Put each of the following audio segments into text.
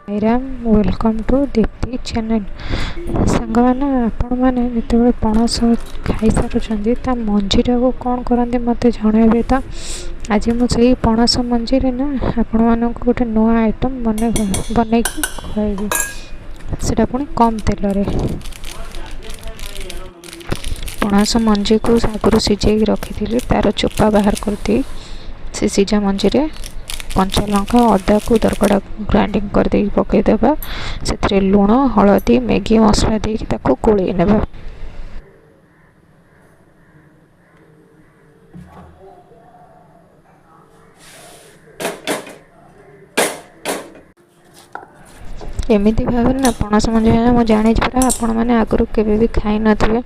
Ram welcome to Deepti channel song मैंने आपण मैंने जिते पणस खाई सारूँ ता मंजीटा को कौन करते मत जनइबे। तो आज मुझे पणस मंजी ना आपण मानक गोटे नुआ आइटम बनई खुआबी सेटा पुणी कम तेल रे। पणस मंजी को आगुरी सिझे रखी तार चोपा बाहर करती से सिझा मंजी रे कंचा लंका अदा को दरकड़ा ग्राइंडिंग कर दे पकईदेवा से लुण हलदी मैगी मसला देकी गोलई नेबा। एमती भाव ना पणस मंजी मुझे जानी पड़ा आपण मैंने आगुरी केवे भी खाई नथिबे।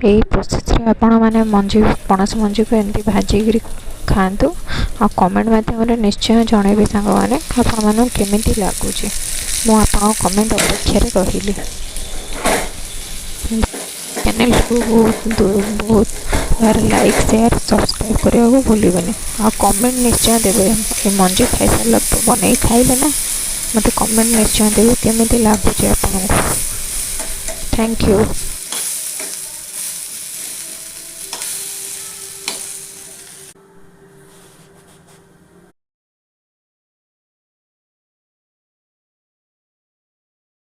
यही प्रोसेस रे आपण मैंने मंजी पणस मंजी को एमती भाजिक खातु आ कमेंट माध्यम निश्चय जनइबे सांग मैंने आपण मानक केमिति लागुची। मु आपण कमेंट अपेक्षा रही चैनल को बहुत बार लाइक शेयर सब्सक्राइब करने को भूलबे आ कमेंट निश्चय देवे। मंजी खाई सारा बन खाइले ना मत कमेंट निश्चय देवे केमिति लागुची आपन। Thank you.